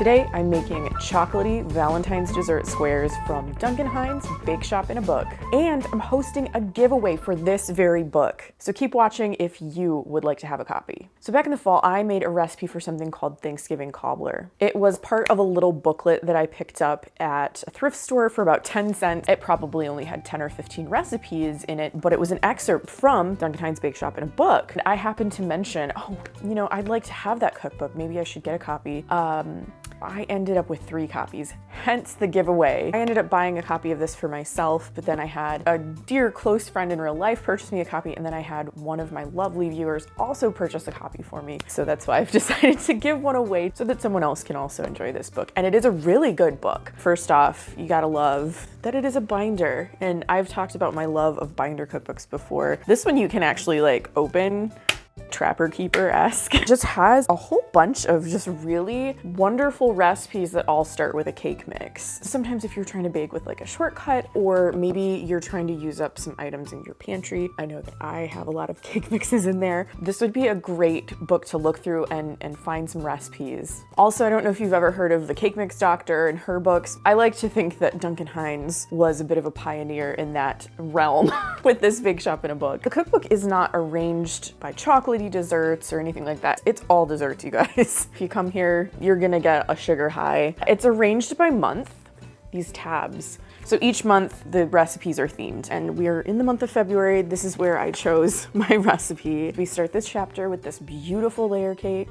Today I'm making Chocolatey Valentine's Dessert Squares from Duncan Hines Bake Shop in a book. And I'm hosting a giveaway for this very book. So keep watching if you would like to have a copy. So back in the fall, I made a recipe for something called Thanksgiving cobbler. It was part of a little booklet that I picked up at a thrift store for about 10 cents. It probably only had 10 or 15 recipes in it, but it was an excerpt from Duncan Hines Bake Shop in a book. And I happened to mention, oh, you know, I'd like to have that cookbook. Maybe I should get a copy. I ended up with 3 copies, hence the giveaway. I ended up buying a copy of this for myself, but then I had a dear close friend in real life purchase me a copy, and then I had one of my lovely viewers also purchase a copy for me. So that's why I've decided to give one away so that someone else can also enjoy this book. And it is a really good book. First off, you gotta love that it is a binder. And I've talked about my love of binder cookbooks before. This one you can actually like open, Trapper Keeper-esque. It just has a whole bunch of just really wonderful recipes that all start with a cake mix. Sometimes if you're trying to bake with like a shortcut, or maybe you're trying to use up some items in your pantry, I know that I have a lot of cake mixes in there, this would be a great book to look through and find some recipes. Also, I don't know if you've ever heard of the Cake Mix Doctor and her books. I like to think that Duncan Hines was a bit of a pioneer in that realm with this bake shop in a book. The cookbook is not arranged by chocolatey desserts or anything like that. It's all desserts, you guys. If you come here, you're gonna get a sugar high. It's arranged by month, these tabs. So each month the recipes are themed, and we're in the month of February. This is where I chose my recipe. We start this chapter with this beautiful layer cake.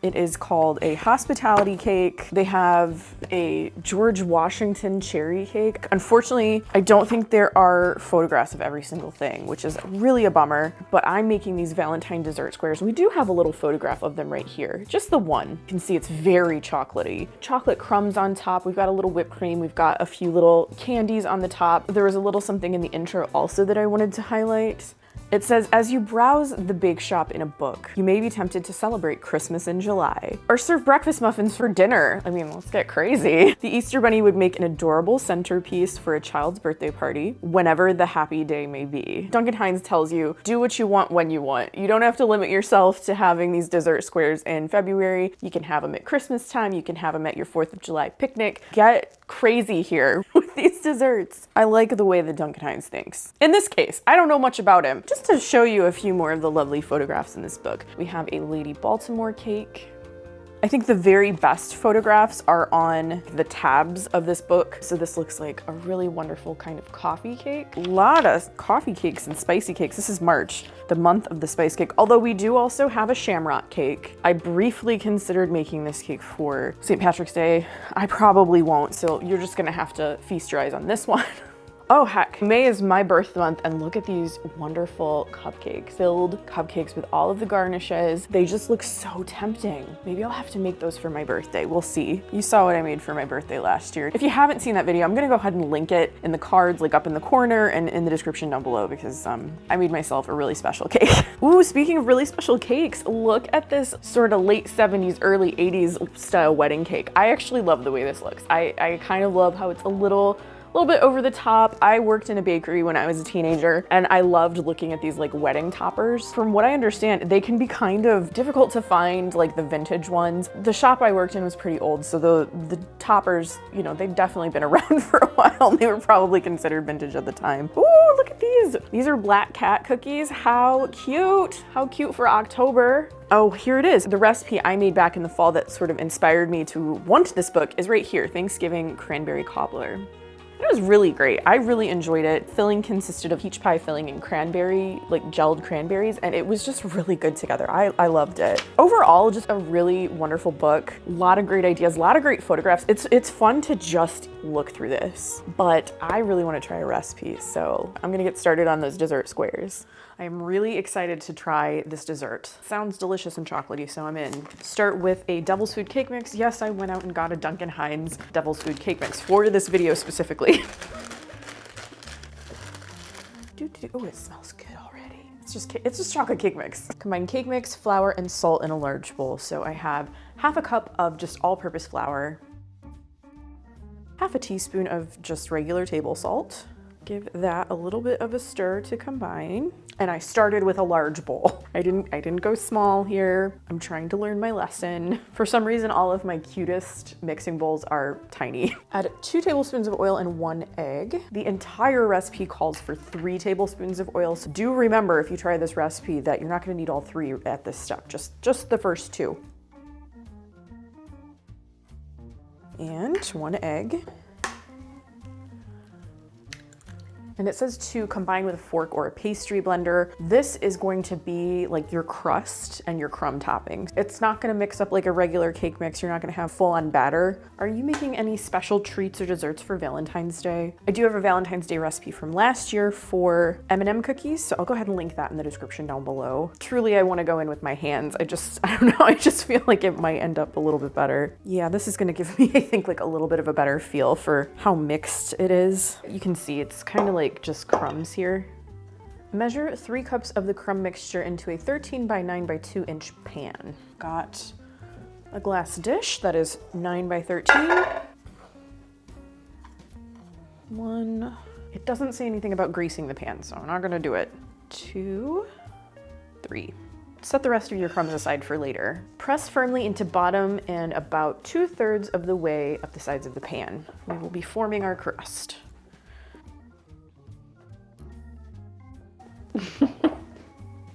It is called a hospitality cake. They have a George Washington cherry cake. Unfortunately, I don't think there are photographs of every single thing, which is really a bummer, but I'm making these Valentine dessert squares. We do have a little photograph of them right here, just the one. You can see it's very chocolatey. Chocolate crumbs on top. We've got a little whipped cream. We've got a few little candies on the top. There was a little something in the intro also that I wanted to highlight. It says, as you browse the bake shop in a book, you may be tempted to celebrate Christmas in July or serve breakfast muffins for dinner. I mean, let's get crazy. The Easter Bunny would make an adorable centerpiece for a child's birthday party, whenever the happy day may be. Duncan Hines tells you, do what you want when you want. You don't have to limit yourself to having these dessert squares in February. You can have them at Christmas time. You can have them at your 4th of July picnic. Get crazy here with these desserts. I like the way that Duncan Hines thinks. In this case, I don't know much about him. Just to show you a few more of the lovely photographs in this book, we have a Lady Baltimore cake. I think the very best photographs are on the tabs of this book. So this looks like a really wonderful kind of coffee cake. A lot of coffee cakes and spicy cakes. This is March, the month of the spice cake. Although we do also have a shamrock cake. I briefly considered making this cake for St. Patrick's Day. I probably won't, so you're just gonna have to feast your eyes on this one. Oh heck, May is my birth month, and look at these wonderful cupcakes, filled cupcakes with all of the garnishes. They just look so tempting. Maybe I'll have to make those for my birthday. We'll see. You saw what I made for my birthday last year. If you haven't seen that video, I'm gonna go ahead and link it in the cards, like up in the corner and in the description down below, because I made myself a really special cake. Ooh, speaking of really special cakes, look at this sort of late 70s, early 80s style wedding cake. I actually love the way this looks. I kind of love how it's a little bit over the top. I worked in a bakery when I was a teenager, and I loved looking at these like wedding toppers. From what I understand, they can be kind of difficult to find, like the vintage ones. The shop I worked in was pretty old, so the toppers, you know, they've definitely been around for a while. They were probably considered vintage at the time. Ooh, look at these. These are Black Cat cookies. How cute. How cute for October. Oh, here it is. The recipe I made back in the fall that sort of inspired me to want this book is right here, Thanksgiving Cranberry Cobbler. It was really great. I really enjoyed it. Filling consisted of peach pie filling and cranberry, like gelled cranberries, and it was just really good together. I loved it. Overall, just a really wonderful book. A lot of great ideas, a lot of great photographs. It's fun to just look through this, but I really want to try a recipe, so I'm gonna get started on those dessert squares. I am really excited to try this dessert. Sounds delicious and chocolatey, so I'm in. Start with a Devil's Food cake mix. Yes, I went out and got a Duncan Hines Devil's Food cake mix for this video specifically. Oh, it smells good already. It's just chocolate cake mix. Combine cake mix, flour, and salt in a large bowl. So I have half a cup of just all-purpose flour, half a teaspoon of just regular table salt. Give that a little bit of a stir to combine. And I started with a large bowl. I didn't go small here. I'm trying to learn my lesson. For some reason, all of my cutest mixing bowls are tiny. Add 2 tablespoons of oil and 1 egg. The entire recipe calls for 3 tablespoons of oil. So do remember, if you try this recipe, that you're not gonna need all 3 at this step, just the first 2. And 1 egg. And it says to combine with a fork or a pastry blender. This is going to be like your crust and your crumb toppings. It's not gonna mix up like a regular cake mix. You're not gonna have full on batter. Are you making any special treats or desserts for Valentine's Day? I do have a Valentine's Day recipe from last year for M&M cookies, so I'll go ahead and link that in the description down below. Truly, I wanna go in with my hands. I don't know, I just feel like it might end up a little bit better. Yeah, this is gonna give me, I think, like a little bit of a better feel for how mixed it is. You can see it's kind of like just crumbs here. Measure 3 cups of the crumb mixture into a 13 by 9 by 2 inch pan. Got a glass dish that is 9 by 13. 1. It doesn't say anything about greasing the pan, so I'm not gonna do it. 2, 3. Set the rest of your crumbs aside for later. Press firmly into bottom and about 2/3 of the way up the sides of the pan. We will be forming our crust.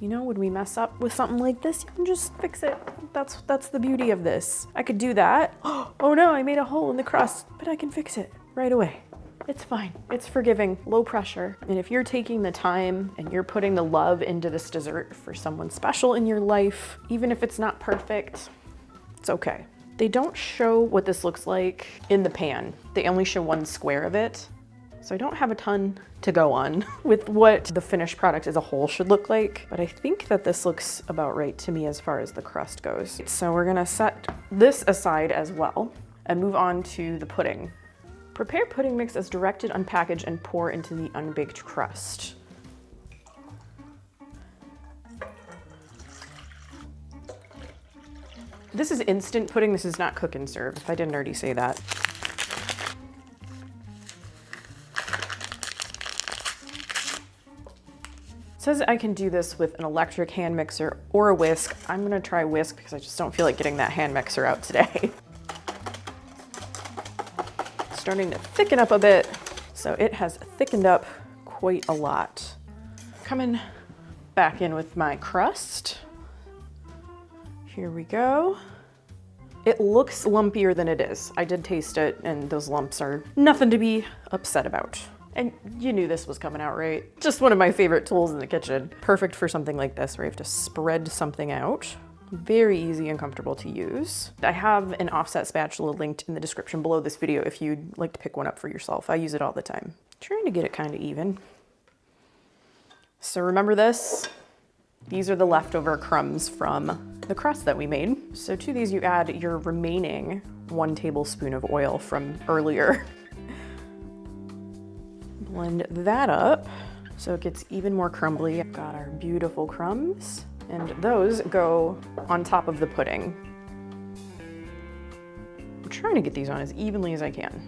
You know, when we mess up with something like this, you can just fix it. That's the beauty of this. I could do that. Oh no, I made a hole in the crust, but I can fix it right away. It's fine. It's forgiving, low pressure. And if you're taking the time and you're putting the love into this dessert for someone special in your life, even if it's not perfect, it's okay. They don't show what this looks like in the pan. They only show 1 square of it. So I don't have a ton to go on with what the finished product as a whole should look like, but I think that this looks about right to me as far as the crust goes. So we're gonna set this aside as well and move on to the pudding. Prepare pudding mix as directed, unpackage, and pour into the unbaked crust. This is instant pudding, this is not cook and serve, if I didn't already say that. It says I can do this with an electric hand mixer or a whisk. I'm gonna try whisk because I just don't feel like getting that hand mixer out today. It's starting to thicken up a bit. So it has thickened up quite a lot. Coming back in with my crust. Here we go. It looks lumpier than it is. I did taste it and those lumps are nothing to be upset about. And you knew this was coming out, right? Just one of my favorite tools in the kitchen. Perfect for something like this where you have to spread something out. Very easy and comfortable to use. I have an offset spatula linked in the description below this video if you'd like to pick one up for yourself. I use it all the time. Trying to get it kind of even. So remember this? These are the leftover crumbs from the crust that we made. So to these you add your remaining 1 tablespoon of oil from earlier. Blend that up so it gets even more crumbly. Got our beautiful crumbs, and those go on top of the pudding. I'm trying to get these on as evenly as I can.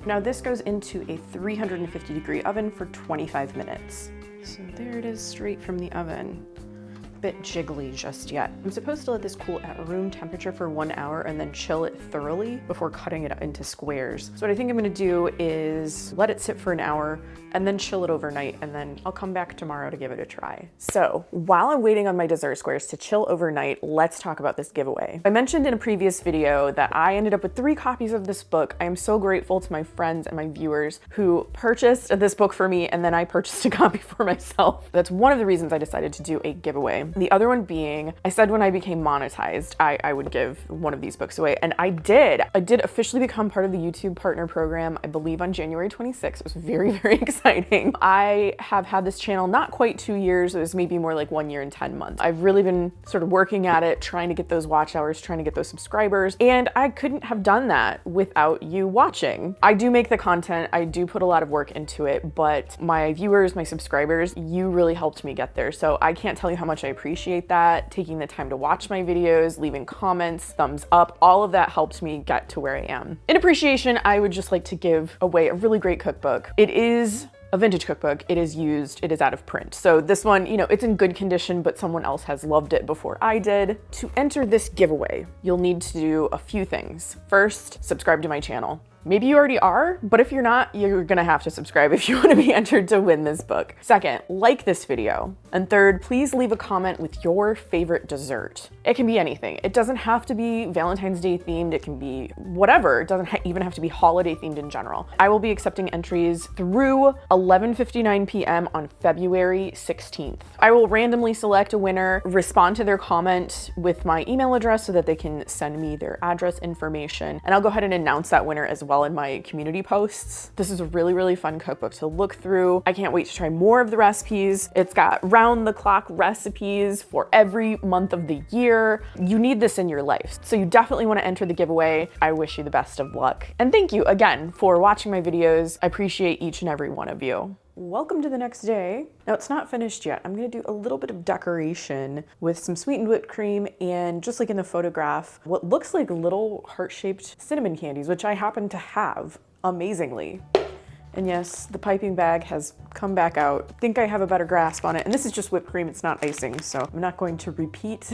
Now this goes into a 350-degree oven for 25 minutes. So there it is straight from the oven. Bit jiggly just yet. I'm supposed to let this cool at room temperature for 1 hour and then chill it thoroughly before cutting it into squares. So what I think I'm gonna do is let it sit for an hour and then chill it overnight, and then I'll come back tomorrow to give it a try. So while I'm waiting on my dessert squares to chill overnight, let's talk about this giveaway. I mentioned in a previous video that I ended up with 3 copies of this book. I am so grateful to my friends and my viewers who purchased this book for me, and then I purchased a copy for myself. That's one of the reasons I decided to do a giveaway. The other one being, I said when I became monetized, I would give one of these books away, and I did. I did officially become part of the YouTube Partner Program, I believe on January 26th. It was very, very exciting. I have had this channel not quite 2 years. It was maybe more like 1 year and 10 months. I've really been sort of working at it, trying to get those watch hours, trying to get those subscribers, and I couldn't have done that without you watching. I do make the content, I do put a lot of work into it, but my viewers, my subscribers, you really helped me get there. So I can't tell you how much I appreciate that, taking the time to watch my videos, leaving comments, thumbs up, all of that helped me get to where I am. In appreciation, I would just like to give away a really great cookbook. It is a vintage cookbook, it is out of print. So this one, you know, it's in good condition, but someone else has loved it before I did. To enter this giveaway, you'll need to do a few things. First, subscribe to my channel. Maybe you already are, but if you're not, you're gonna have to subscribe if you wanna be entered to win this book. Second, like this video. And third, please leave a comment with your favorite dessert. It can be anything. It doesn't have to be Valentine's Day themed, it can be whatever. It doesn't even have to be holiday themed in general. I will be accepting entries through 11:59 p.m. on February 16th. I will randomly select a winner, respond to their comment with my email address so that they can send me their address information, and I'll go ahead and announce that winner as well in my community posts. This is a really, really fun cookbook to look through. I can't wait to try more of the recipes. It's got round the clock recipes for every month of the year. You need this in your life. So you definitely want to enter the giveaway. I wish you the best of luck. And thank you again for watching my videos. I appreciate each and every one of you. Welcome to the next day. Now it's not finished yet. I'm gonna do a little bit of decoration with some sweetened whipped cream and, just like in the photograph, what looks like little heart-shaped cinnamon candies, which I happen to have, amazingly. And yes, the piping bag has come back out. I think I have a better grasp on it. And this is just whipped cream, it's not icing, so I'm not going to repeat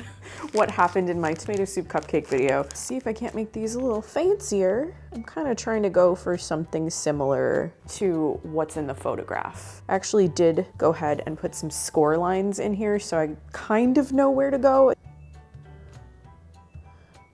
what happened in my tomato soup cupcake video. See if I can't make these a little fancier. I'm kind of trying to go for something similar to what's in the photograph. I actually did go ahead and put some score lines in here, so I kind of know where to go.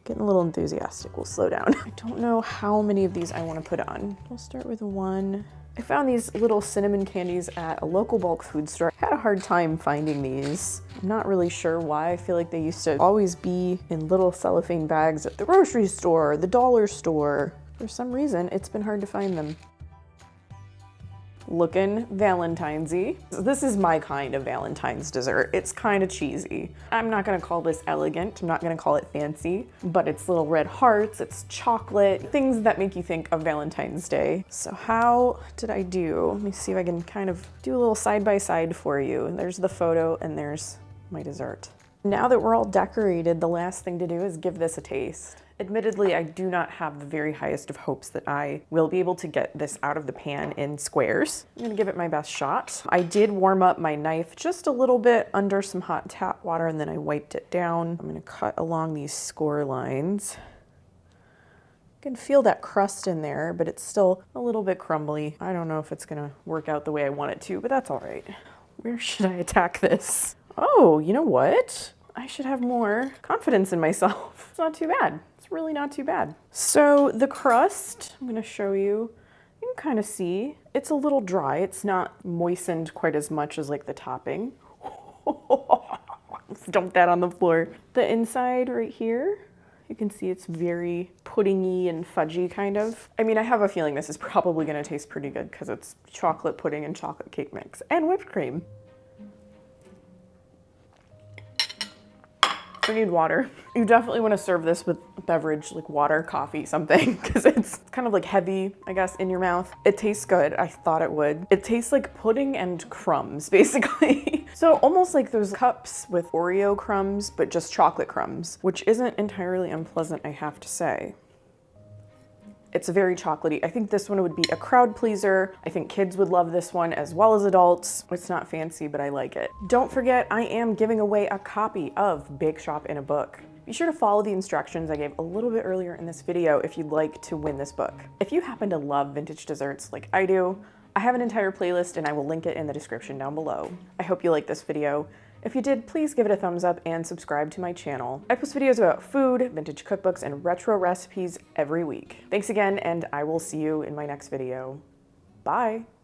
Getting a little enthusiastic, we'll slow down. I don't know how many of these I want to put on. I'll start with one. I found these little cinnamon candies at a local bulk food store. I had a hard time finding these. I'm not really sure why. I feel like they used to always be in little cellophane bags at the grocery store, the dollar store. For some reason, it's been hard to find them. Looking Valentine's-y. This is my kind of Valentine's dessert. It's kind of cheesy. I'm not gonna call this elegant, I'm not gonna call it fancy, but it's little red hearts, it's chocolate, things that make you think of Valentine's Day. So how did I do? Let me see if I can kind of do a little side-by-side for you. There's the photo and there's my dessert. Now that we're all decorated, the last thing to do is give this a taste. Admittedly, I do not have the very highest of hopes that I will be able to get this out of the pan in squares. I'm gonna give it my best shot. I did warm up my knife just a little bit under some hot tap water and then I wiped it down. I'm gonna cut along these score lines. You can feel that crust in there, but it's still a little bit crumbly. I don't know if it's gonna work out the way I want it to, but that's all right. Where should I attack this? Oh, you know what? I should have more confidence in myself. It's not too bad. It's really not too bad. So the crust, I'm gonna show you. You can kind of see, it's a little dry. It's not moistened quite as much as like the topping. Let's dump that on the floor. The inside right here, you can see it's very puddingy and fudgy kind of. I mean, I have a feeling this is probably gonna taste pretty good because it's chocolate pudding and chocolate cake mix and whipped cream. We need water. You definitely want to serve this with a beverage like water, coffee, something, because it's kind of like heavy, I guess, in your mouth. It tastes good. I thought it would. It tastes like pudding and crumbs, basically. So almost like those cups with Oreo crumbs, but just chocolate crumbs, which isn't entirely unpleasant, I have to say. It's very chocolatey. I think this one would be a crowd pleaser. I think kids would love this one as well as adults. It's not fancy, but I like it. Don't forget, I am giving away a copy of Bake Shop in a Book. Be sure to follow the instructions I gave a little bit earlier in this video if you'd like to win this book. If you happen to love vintage desserts like I do, I have an entire playlist and I will link it in the description down below. I hope you like this video. If you did, please give it a thumbs up and subscribe to my channel. I post videos about food, vintage cookbooks, and retro recipes every week. Thanks again, and I will see you in my next video. Bye.